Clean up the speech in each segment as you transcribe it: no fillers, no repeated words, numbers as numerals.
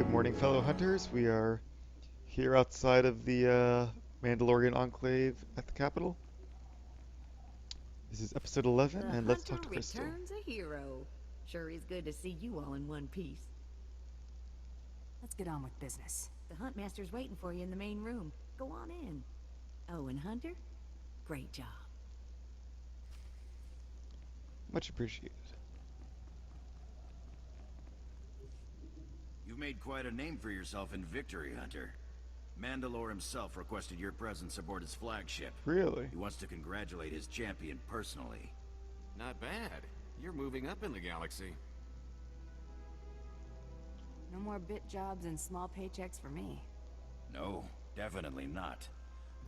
Good morning, fellow hunters. We are here outside of the Mandalorian Enclave at the Capitol. This is episode 11, The and let's talk hunter to Crystal. returns a hero. Sure is good to see you all in one piece. Let's get on with business. The huntmaster's waiting for you in the main room. Go on in. Oh, and Hunter, great job. Much appreciated. You've made quite a name for yourself in victory, Hunter. Mandalore himself requested your presence aboard his flagship. Really? He wants to congratulate his champion personally. Not bad. You're moving up in the galaxy. No more bit jobs and small paychecks for me. No, definitely not.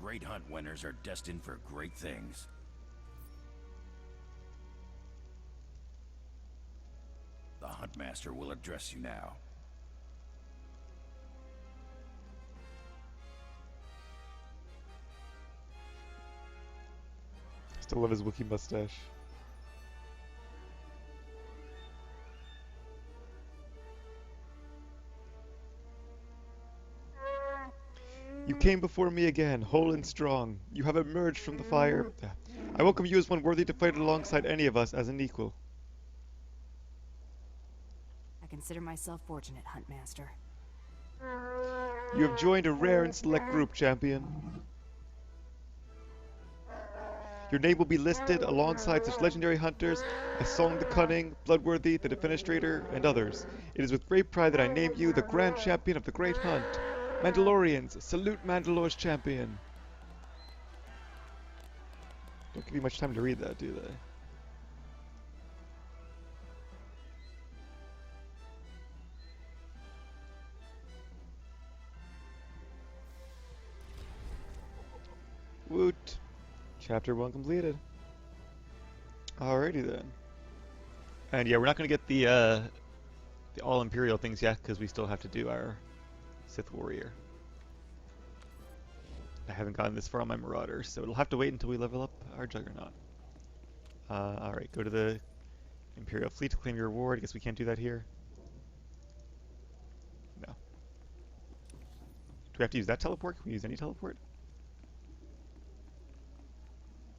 Great hunt winners are destined for great things. The Huntmaster will address you now. Still love his Wookiee mustache. You came before me again, whole and strong. You have emerged from the fire. I welcome you as one worthy to fight alongside any of us as an equal. I consider myself fortunate, Huntmaster. You have joined a rare and select group, champion. Your name will be listed alongside such legendary hunters as Song the Cunning, Bloodworthy, the Defenestrator, and others. It is with great pride that I name you the Grand Champion of the Great Hunt. Mandalorians, salute Mandalore's champion. Don't give you much time to read that, do they? Woot. Chapter 1 completed. Alrighty then. And yeah, we're not going to get the all-Imperial things yet, because we still have to do our Sith Warrior. I haven't gotten this far on my Marauders, so it'll have to wait until we level up our Juggernaut. Alright, go to the Imperial Fleet to claim your reward. I guess we can't do that here. No. Do we have to use that teleport? Can we use any teleport?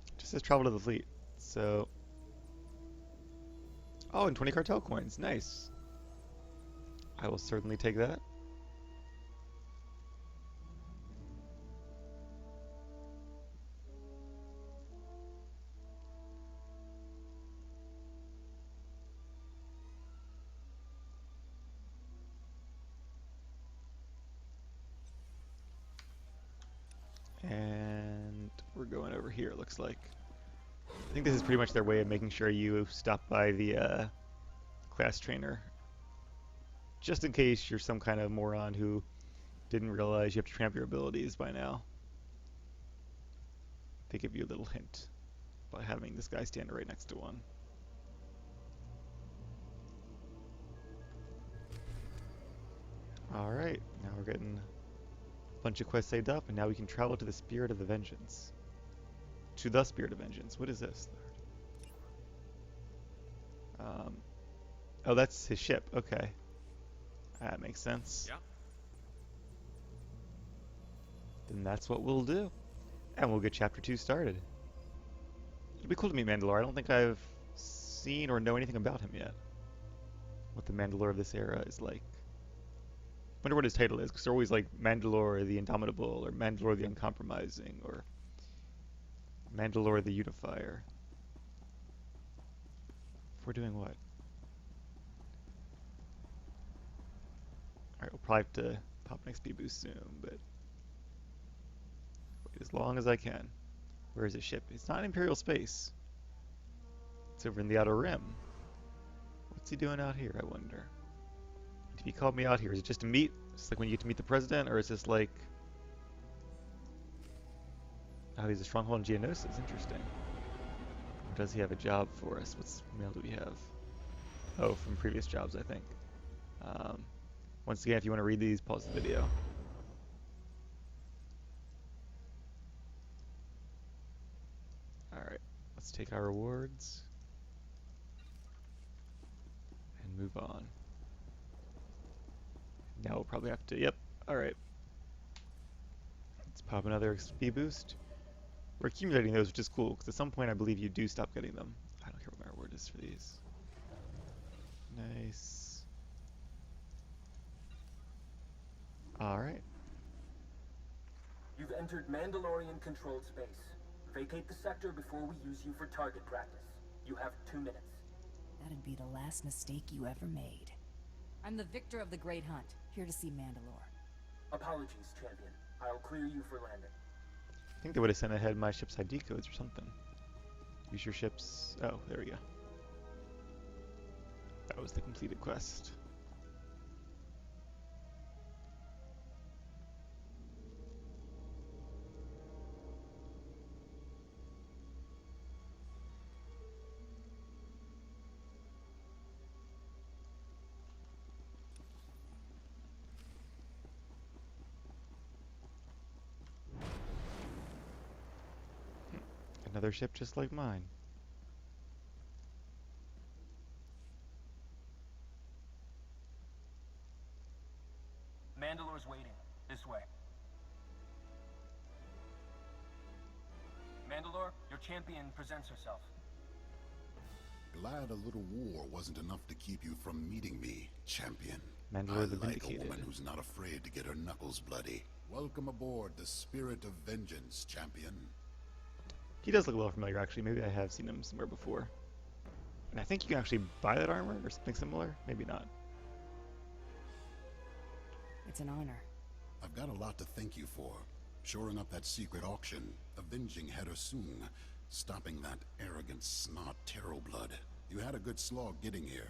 It just says travel to the fleet. So... Oh, and 20 cartel coins. Nice. I will certainly take that. And we're going over here, it looks like. I think this is pretty much their way of making sure you stop by the class trainer. Just in case you're some kind of moron who didn't realize you have to tramp your abilities by now. They give you a little hint by having this guy stand right next to one. Alright, now we're getting a bunch of quests saved up, and now we can travel to the Spirit of the Vengeance. To the Spirit of Vengeance. What is this? Oh, that's his ship. Okay. That makes sense. Yeah. Then that's what we'll do. And we'll get Chapter 2 started. It'll be cool to meet Mandalore. I don't think I've seen or know anything about him yet. What the Mandalore of this era is like. Wonder what his title is, because they're always like Mandalore the Indomitable, or Mandalore the Uncompromising, or Mandalore the Unifier. If we're doing what? Alright, we'll probably have to pop an XP boost soon, but wait as long as I can. Where is his ship? It's not in Imperial space. It's over in the Outer Rim. What's he doing out here, I wonder? If he called me out here, is it just to meet? It's like when you get to meet the president, or is this like... Oh, he's a stronghold in Geonosis. Interesting. Or does he have a job for us? What mail do we have? Oh, from previous jobs, I think. Once again, if you want to read these, pause the video. Alright, let's take our rewards and move on. Now we'll probably have to, yep, alright. Let's pop another XP boost. We're accumulating those, which is cool, because at some point I believe you do stop getting them. I don't care what my reward is for these. Nice. Alright. You've entered Mandalorian-controlled space. Vacate the sector before we use you for target practice. You have 2 minutes. That'd be the last mistake you ever made. I'm the victor of the Great Hunt, here to see Mandalore. Apologies, champion. I'll clear you for landing. I think they would have sent ahead my ship's ID codes or something. Use your ship's... Oh, there we go. That was the completed quest. Another ship just like mine. Mandalore's waiting. This way. Mandalore, your champion presents herself. Glad a little war wasn't enough to keep you from meeting me, champion. Mandalore the I like a Vindicated. woman who's not afraid to get her knuckles bloody. Welcome aboard the Spirit of Vengeance, champion. He does look a little familiar, actually. Maybe I have seen him somewhere before. And I think you can actually buy that armor or something similar. Maybe not. It's an honor. I've got a lot to thank you for. Shoring up that secret auction, avenging Hedda Sung, stopping that arrogant snot Terroblood. You had a good slog getting here.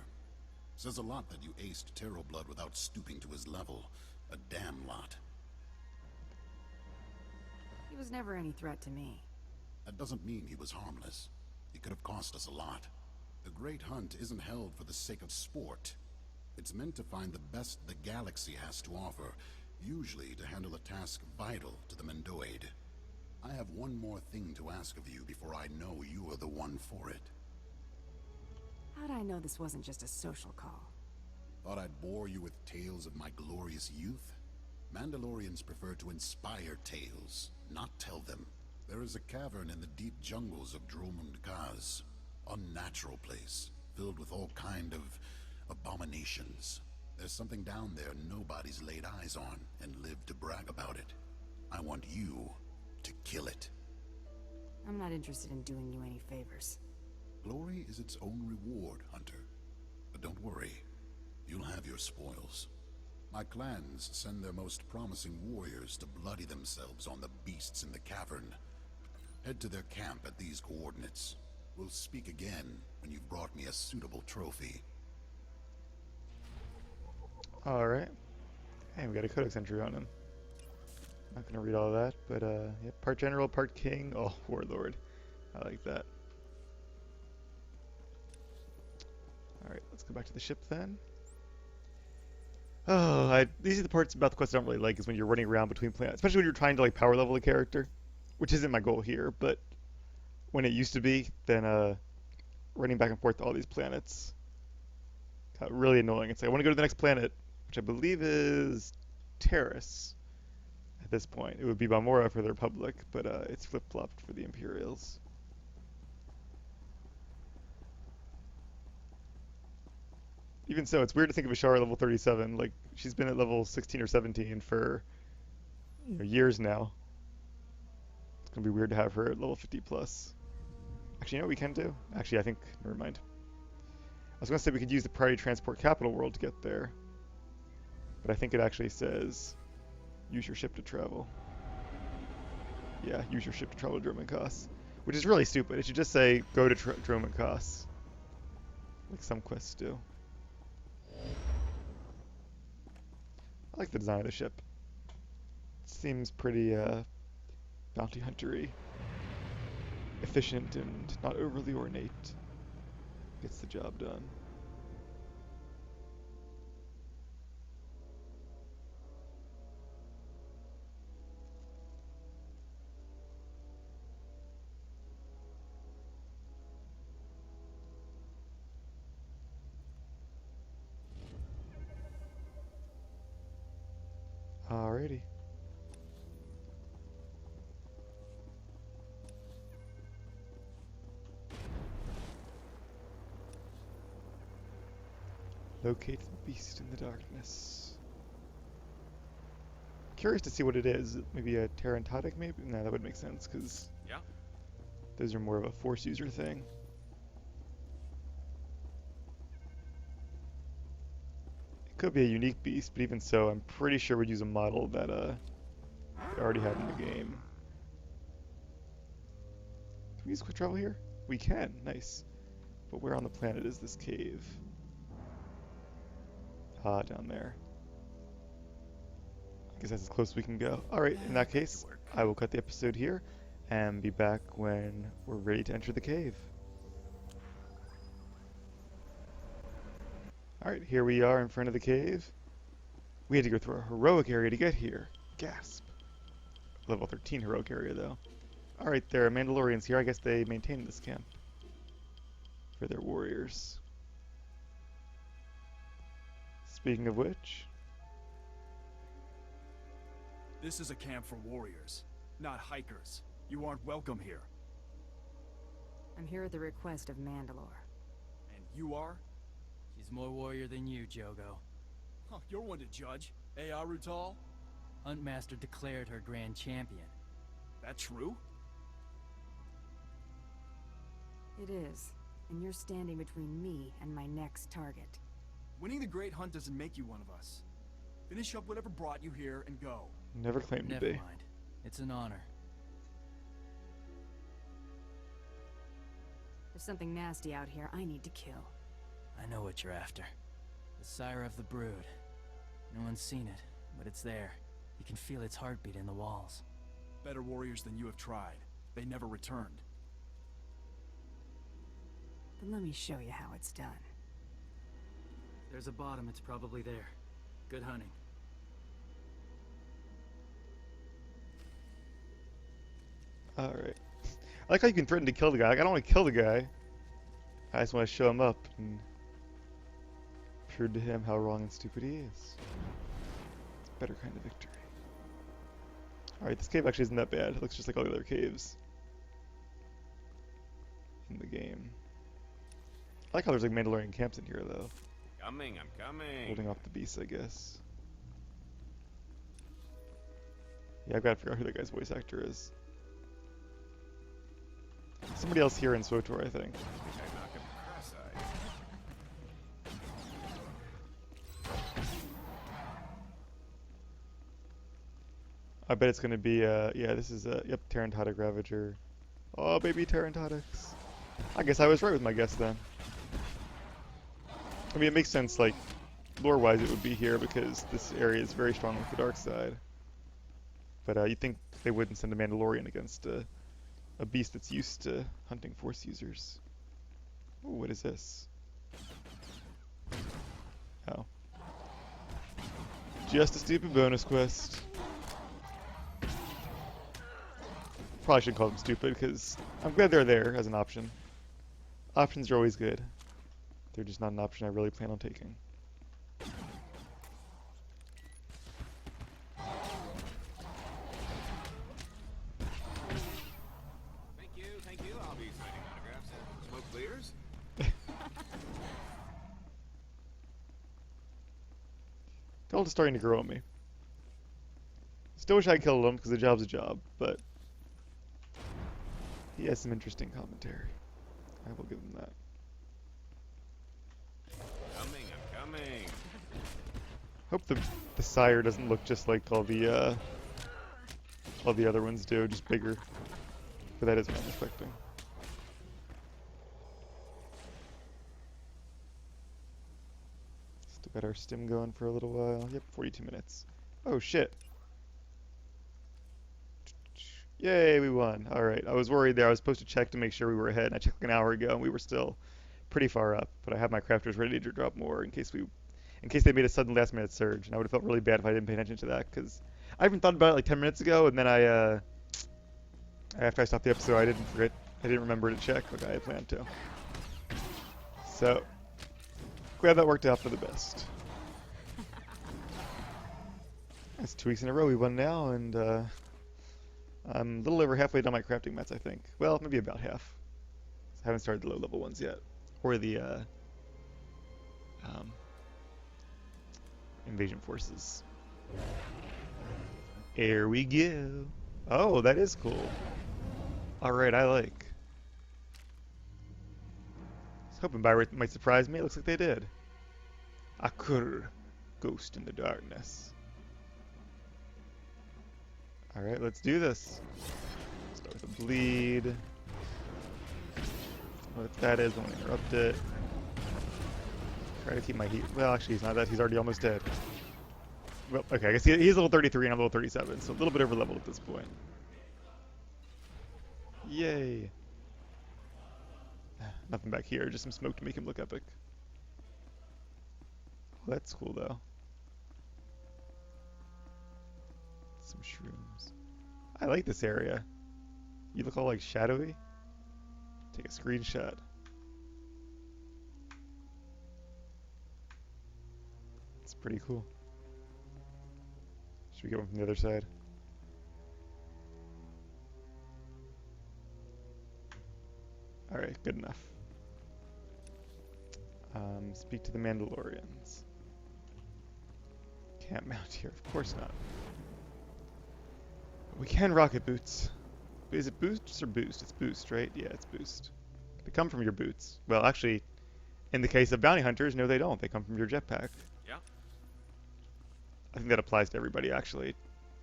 Says a lot that you aced Terroblood without stooping to his level. A damn lot. He was never any threat to me. That doesn't mean he was harmless. He could have cost us a lot. The Great Hunt isn't held for the sake of sport. It's meant to find the best the galaxy has to offer, usually to handle a task vital to the Mendoid. I have one more thing to ask of you before I know you are the one for it. How'd I know this wasn't just a social call? Thought I'd bore you with tales of my glorious youth? Mandalorians prefer to inspire tales, not tell them. There is a cavern in the deep jungles of Dromund Kaz. Unnatural place, filled with all kind of abominations. There's something down there nobody's laid eyes on and lived to brag about it. I want you to kill it. I'm not interested in doing you any favors. Glory is its own reward, Hunter. But don't worry, you'll have your spoils. My clans send their most promising warriors to bloody themselves on the beasts in the cavern. Head to their camp at these coordinates. We'll speak again when you've brought me a suitable trophy. Alright. Hey, we got a codex entry on him. Not gonna read all that, but yeah, part general, part king. Oh, warlord. I like that. Alright, let's go back to the ship then. Oh, these are the parts about the quest I don't really like, is when you're running around between planets, especially when you're trying to like power level a character, which isn't my goal here, but when it used to be, then running back and forth to all these planets got really annoying. It's like, I want to go to the next planet, which I believe is Terrace at this point. It would be Balmora for the Republic, but it's flip-flopped for the Imperials. Even so, it's weird to think of Ashara level 37. Like, she's been at level 16 or 17 for years now. It's going to be weird to have her at level 50 plus. Actually, you know what we can do? Actually, I think, never mind. I was going to say we could use the Priority Transport Capital World to get there. But I think it actually says, use your ship to travel. Yeah, use your ship to travel to Dromund Kaas. Which is really stupid. It should just say, go to Dromund Kaas. Like some quests do. I like the design of the ship. It seems pretty bounty hunter-y. Efficient and not overly ornate. Gets the job done. Alrighty. Locate the beast in the darkness. Curious to see what it is. Maybe a Terrantotic, maybe? No, that would make sense, because Yeah. those are more of a Force user thing. It could be a unique beast, but even so, I'm pretty sure we'd use a model that we already have in the game. Can we use quick travel here? We can, nice. But where on the planet is this cave? Ah, down there. I guess that's as close as we can go. Alright, in that case, I will cut the episode here and be back when we're ready to enter the cave. Alright, here we are in front of the cave. We had to go through a heroic area to get here. Gasp. Level 13 heroic area, though. Alright, there are Mandalorians here. I guess they maintain this camp for their warriors. Speaking of which... This is a camp for warriors, not hikers. You aren't welcome here. I'm here at the request of Mandalore. And you are? She's more warrior than you, Jogo. Huh, you're one to judge. Eh, Arutal? Huntmaster declared her grand champion. That true? It is, and you're standing between me and my next target. Winning the Great Hunt doesn't make you one of us. Finish up whatever brought you here and go. Never claimed to Never be. mind. It's an honor. There's something nasty out here I need to kill. I know what you're after. The sire of the brood. No one's seen it, but it's there. You can feel its heartbeat in the walls. Better warriors than you have tried. They never returned. Then let me show you how it's done. There's a bottom, it's probably there. Good hunting. Alright. I like how you can threaten to kill the guy. Like, I don't want to kill the guy. I just want to show him up and prove to him how wrong and stupid he is. It's a better kind of victory. Alright, this cave actually isn't that bad. It looks just like all the other caves in the game. I like how there's like Mandalorian camps in here though. Coming, I'm coming. Holding off the beasts, I guess. Yeah, I've got to figure out who that guy's voice actor is. Somebody else here in Swtor, I think. I think I knocked him cross-eyed. I bet it's gonna be, yeah, this is, yep, Terrantotic Ravager. Oh, baby Terrantotics. I guess I was right with my guess then. I mean, it makes sense, like, lore-wise it would be here because this area is very strong with the dark side. But you'd think they wouldn't send a Mandalorian against a beast that's used to hunting Force users. Ooh, what is this? Oh. Just a stupid bonus quest. Probably shouldn't call them stupid, because I'm glad they're there as an option. Options are always good. They're just not an option I really plan on taking. Thank you. I'll be signing autographs. Smoke clears? Gold is starting to grow on me. Still wish I killed him, because the job's a job, but he has some interesting commentary. I will give him that. I'm coming. Hope the sire doesn't look just like all the other ones do, just bigger. But that is what I'm expecting. Still got our stim going for a little while. Yep, 42 minutes. Oh shit. Yay, we won. Alright, I was worried there. I was supposed to check to make sure we were ahead, and I checked like an hour ago, and we were still pretty far up. But I have my crafters ready to drop more in case they made a sudden last-minute surge. And I would have felt really bad if I didn't pay attention to that, because I even thought about it like 10 minutes ago, and then after I stopped the episode, I didn't remember to check like I had planned to. So, glad that worked out for the best. That's 2 weeks in a row we won now, and I'm a little over halfway done my crafting mats, I think. Well, maybe about half. I haven't started the low-level ones yet, or the um, invasion forces. Here we go. Oh, that is cool. Alright, I like. I was hoping Byron might surprise me. It looks like they did. Akur, ghost in the darkness. Alright, let's do this. Start with a bleed. What that is, won't interrupt it. Try to keep my heat. Well, actually, he's not that. He's already almost dead. Well, okay, I guess he's level 33 and I'm level 37, so a little bit over level at this point. Yay. Nothing back here, just some smoke to make him look epic. Well, that's cool, though. Some shrooms. I like this area. You look all like shadowy. Take a screenshot. It's pretty cool. Should we get one from the other side? Alright, good enough. Speak to the Mandalorians. Can't mount here, of course not. But we can rocket boots. Is it boots or boost? It's boost, right? Yeah, it's boost. They come from your boots. Well, actually, in the case of bounty hunters, no they don't. They come from your jetpack. Yeah. I think that applies to everybody, actually.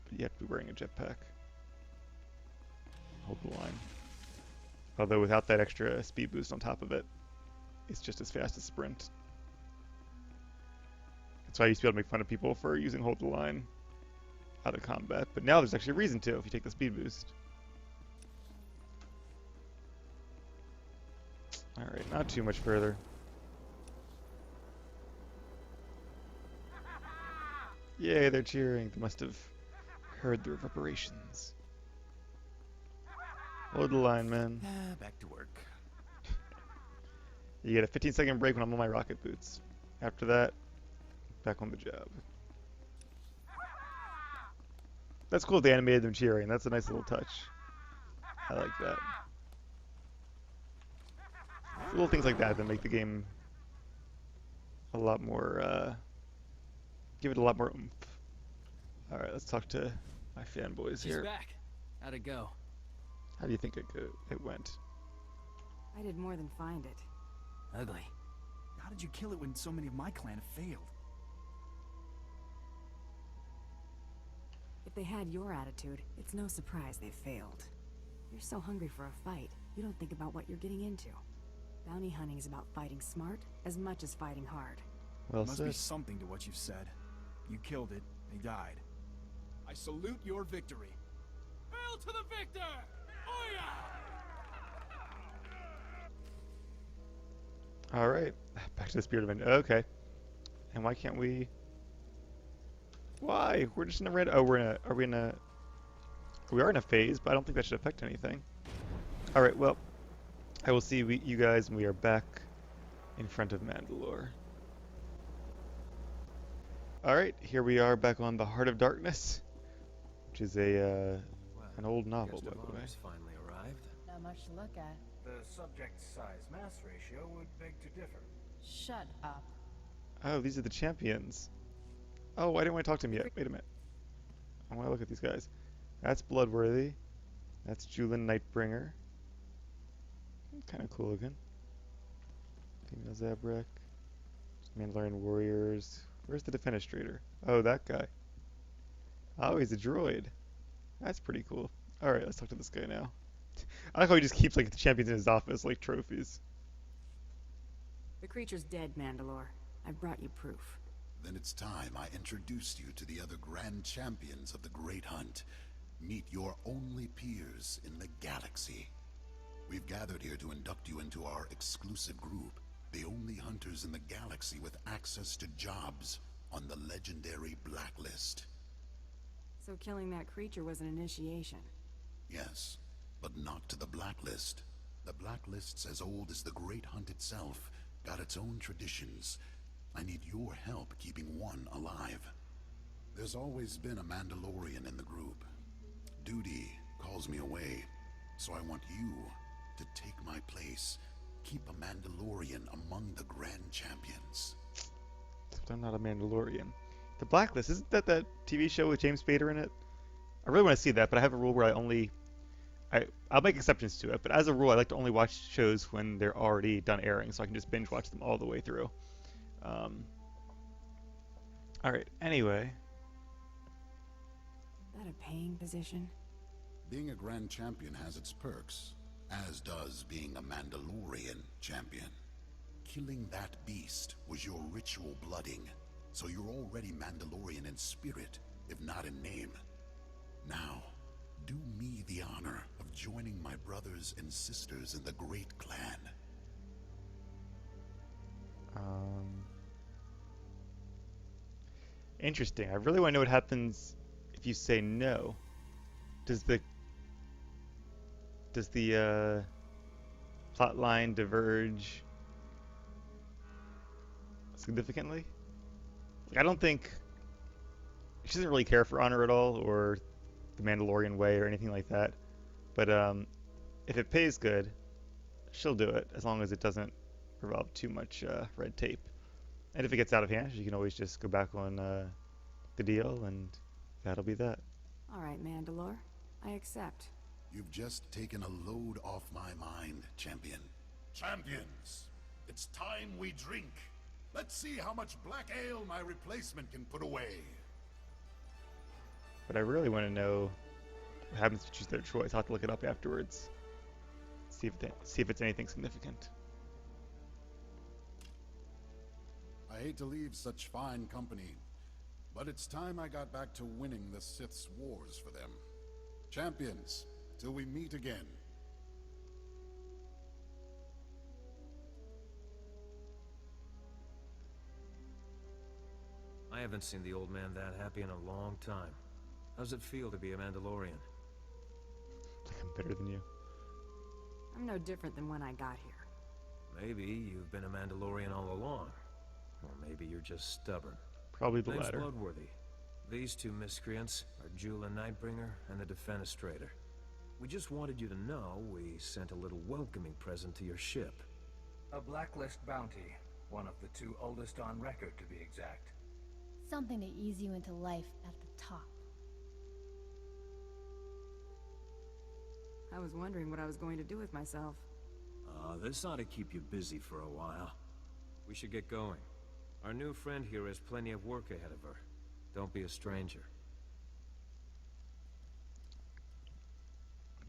But you have to be wearing a jetpack. Hold the line. Although without that extra speed boost on top of it, it's just as fast as sprint. That's why I used to be able to make fun of people for using hold the line out of combat. But now there's actually a reason to if you take the speed boost. Alright, not too much further. Yay, they're cheering. They must have heard the reverberations. Hold the line, man. Back to work. You get a 15-second break when I'm on my rocket boots. After that, back on the job. That's cool they animated them cheering. That's a nice little touch. I like that. Little things like that make the game a lot more, give it a lot more oomph. Alright, let's talk to my fanboys here. She's back. How'd it go? How do you think it went? I did more than find it. Ugly. How did you kill it when so many of my clan have failed? If they had your attitude, it's no surprise they failed. You're so hungry for a fight, you don't think about what you're getting into. Bounty hunting is about fighting smart as much as fighting hard. Well There must said. be something to what you've said. You killed it, they died. I salute your victory. Hail to the victor! Alright, back to the Spirit of End. Okay. And why can't we... Why? We're just in a red... Oh, we are in a phase, but I don't think that should affect anything. Alright, well, I will see you guys when we are back in front of Mandalore. Alright, here we are back on the Heart of Darkness, which is an old novel, by the way. Finally arrived. Not much to look at. The subject size-mass ratio would beg to differ. Shut up. Oh, these are the champions. Oh, I didn't want to talk to him yet. Wait a minute. I want to look at these guys. That's Bloodworthy. That's Julin Nightbringer. Kind of cool looking. Female Zabrak. Mandalorian warriors. Where's the Defenestrator? Oh, that guy. Oh, he's a droid. That's pretty cool. Alright, let's talk to this guy now. I like how he just keeps like the champions in his office like trophies. The creature's dead, Mandalore. I've brought you proof. Then it's time I introduced you to the other grand champions of the Great Hunt. Meet your only peers in the galaxy. We've gathered here to induct you into our exclusive group, the only hunters in the galaxy with access to jobs on the legendary Blacklist. So killing that creature was an initiation. Yes, but not to the Blacklist. The Blacklist's as old as the Great Hunt itself, got its own traditions. I need your help keeping one alive. There's always been a Mandalorian in the group. Duty calls me away, so I want you to take my place. Keep a Mandalorian among the Grand Champions. Except I'm not a Mandalorian. The Blacklist, isn't that that TV show with James Spader in it? I really want to see that, but I have a rule where I'll make exceptions to it, but as a rule, I like to only watch shows when they're already done airing, so I can just binge watch them all the way through. Alright, anyway. That a paying position? Being a Grand Champion has its perks, as does being a Mandalorian champion. Killing that beast was your ritual blooding, so you're already Mandalorian in spirit, if not in name. Now, do me the honor of joining my brothers and sisters in the Great Clan. Interesting. I really want to know what happens if you say no. Does the plot line diverge significantly? Like, I don't think she doesn't really care for honor at all, or the Mandalorian way, or anything like that. But if it pays good, she'll do it, as long as it doesn't involve too much red tape. And if it gets out of hand, she can always just go back on the deal, and that'll be that. All right, Mandalore. I accept. You've just taken a load off my mind, champion. Champions, it's time we drink. Let's see how much black ale my replacement can put away. But I really want to know what happens to choose their choice. I'll have to look it up afterwards. See if it's anything significant. I hate to leave such fine company, but it's time I got back to winning the Sith's wars for them. Champions, till we meet again. I haven't seen the old man that happy in a long time. How's it feel to be a Mandalorian? I'm better than you. I'm no different than when I got here. Maybe you've been a Mandalorian all along. Or maybe you're just stubborn. Probably the Name's latter. Bloodworthy. These two miscreants are Jula Nightbringer and the Defenestrator. We just wanted you to know we sent a little welcoming present to your ship. A blacklist bounty. One of the two oldest on record, to be exact. Something to ease you into life at the top. I was wondering what I was going to do with myself. This ought to keep you busy for a while. We should get going. Our new friend here has plenty of work ahead of her. Don't be a stranger.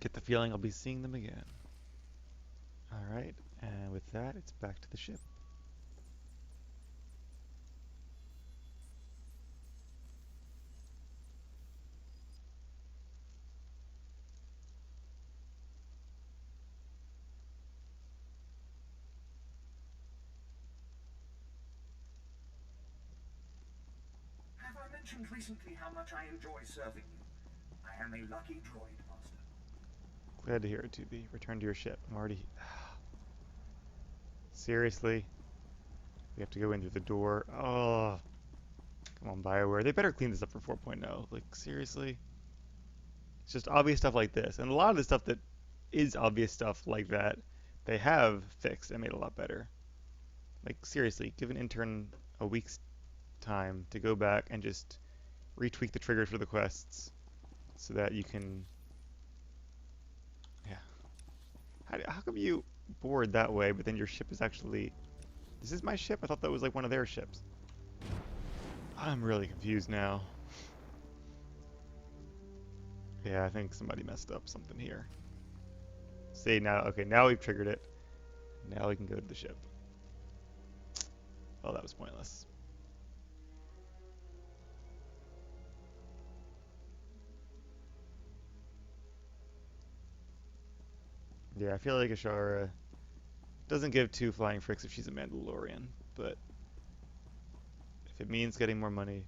Get the feeling I'll be seeing them again. Alright, and with that, it's back to the ship. Have I mentioned recently how much I enjoy serving you? I am a lucky droid master. Glad to hear it, 2B. Return to your ship. I'm already... Seriously? We have to go in through the door. Oh. Come on, BioWare. They better clean this up for 4.0. Like, seriously? It's just obvious stuff like this. And a lot of the stuff that is obvious stuff like that, they have fixed and made a lot better. Like, seriously, give an intern a week's time to go back and just retweak the triggers for the quests so that you can... Yeah. How come you board that way, but then your ship is actually... This is my ship? I thought that was like one of their ships. I'm really confused now. Yeah, I think somebody messed up something here. See, now, okay, now we've triggered it. Now we can go to the ship. Oh, that was pointless. Yeah, I feel like Ashara doesn't give two flying fricks if she's a Mandalorian, but if it means getting more money,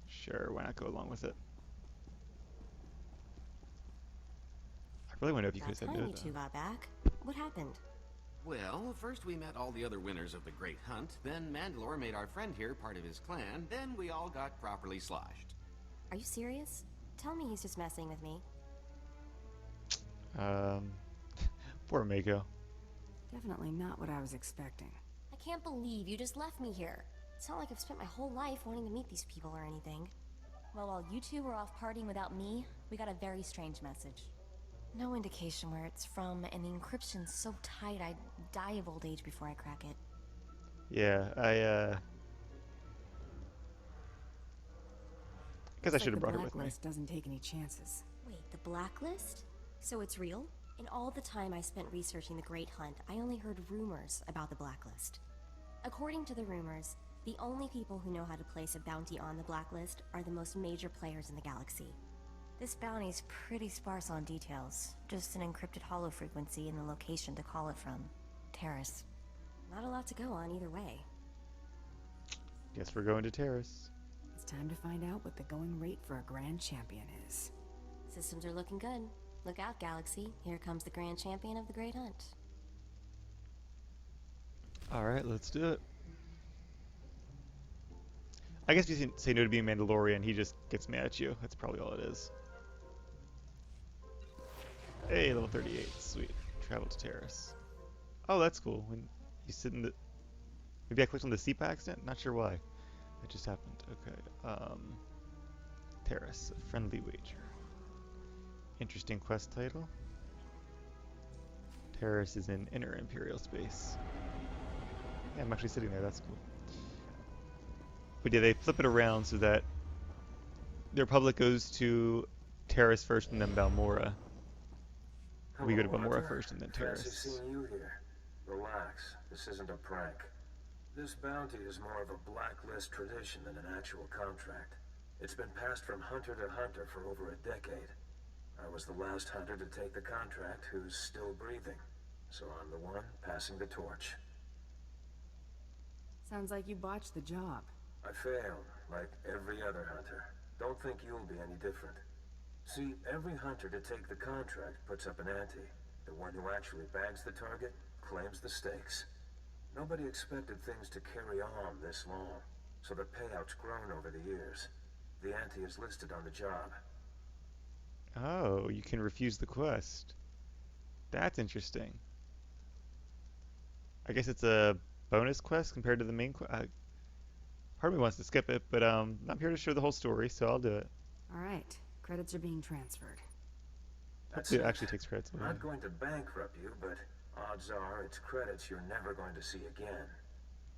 sure, why not go along with it? I really want to know if you could have said no. You two got back. What happened? Well, first we met all the other winners of the Great Hunt, then Mandalore made our friend here part of his clan, then we all got properly sloshed. Are you serious? Tell me he's just messing with me. Um, poor Mako. Definitely not what I was expecting. I can't believe you just left me here. It's not like I've spent my whole life wanting to meet these people or anything. Well, while you two were off partying without me, we got a very strange message. No indication where it's from, and the encryption's so tight I'd die of old age before I crack it. Yeah, I guess I should have brought her with me. The blacklist doesn't take any chances. Wait, the blacklist? So it's real? In all the time I spent researching the Great Hunt, I only heard rumors about the blacklist. According to the rumors, the only people who know how to place a bounty on the blacklist are the most major players in the galaxy. This bounty's pretty sparse on details, just an encrypted hollow frequency and the location to call it from. Terrace. Not a lot to go on either way. Guess we're going to Terrace. It's time to find out what the going rate for a Grand Champion is. Systems are looking good. Look out, Galaxy. Here comes the Grand Champion of the Great Hunt. Alright, let's do it. I guess if you say no to being Mandalorian, he just gets mad at you. That's probably all it is. Hey, level 38. Sweet. Travel to Terrace. Oh, that's cool. When you sit in the... Maybe I clicked on the seat by accident? Not sure why. That just happened. Okay. Terrace. A friendly wager. Interesting quest title. Terrace is in inner Imperial space. Yeah, I'm actually sitting there. That's cool. But yeah, they flip it around so that the Republic goes to Terrace first and then Balmora. We go to Balmora first and then Terrace. Fancy seeing you here. Relax, this isn't a prank. This bounty is more of a blacklist tradition than an actual contract. It's been passed from hunter to hunter for over a decade. I was the last hunter to take the contract who's still breathing, so I'm the one passing the torch. Sounds like you botched the job. I failed, like every other hunter. Don't think you'll be any different. See, every hunter to take the contract puts up an ante. The one who actually bags the target claims the stakes. Nobody expected things to carry on this long, so the payout's grown over the years. The ante is listed on the job. Oh, you can refuse the quest. That's interesting. I guess it's a bonus quest compared to the main quest. Part of me wants to skip it, but I'm here to show the whole story, so I'll do it. All right, credits are being transferred. Hopefully it actually takes credits. I'm not going to bankrupt you, but odds are it's credits you're never going to see again.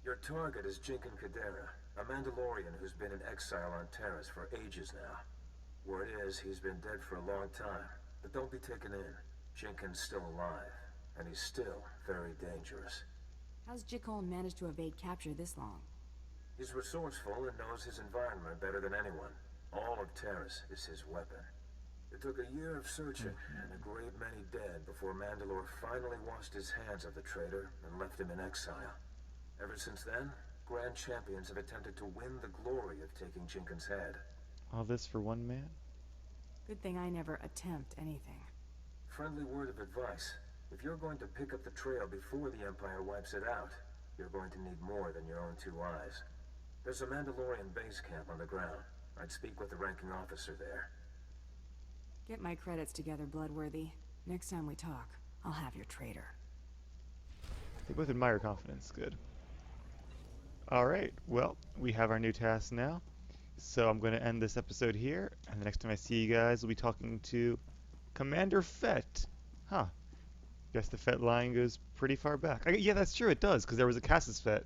Your target is Jinkin Kadera, a Mandalorian who's been in exile on Terrace for ages now. Word is he's been dead for a long time, but don't be taken in. Jinkin's still alive, and he's still very dangerous. How's Jikon managed to evade capture this long? He's resourceful and knows his environment better than anyone. All of Terrace is his weapon. It took a year of searching and a great many dead before Mandalore finally washed his hands of the traitor and left him in exile. Ever since then, Grand Champions have attempted to win the glory of taking Jinkin's head. All this for one man? Good thing I never attempt anything. Friendly word of advice. If you're going to pick up the trail before the Empire wipes it out, you're going to need more than your own two eyes. There's a Mandalorian base camp on the ground. I'd speak with the ranking officer there. Get my credits together, Bloodworthy. Next time we talk, I'll have your traitor. They both admire confidence. Good. Alright, well, we have our new task now. So I'm going to end this episode here, and the next time I see you guys, we'll be talking to Commander Fett. Huh. Guess the Fett line goes pretty far back. Yeah, that's true, it does, because there was a Cassus Fett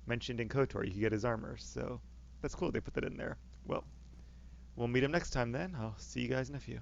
mentioned in KOTOR. You could get his armor, so that's cool they put that in there. Well, we'll meet him next time then. I'll see you guys in a few.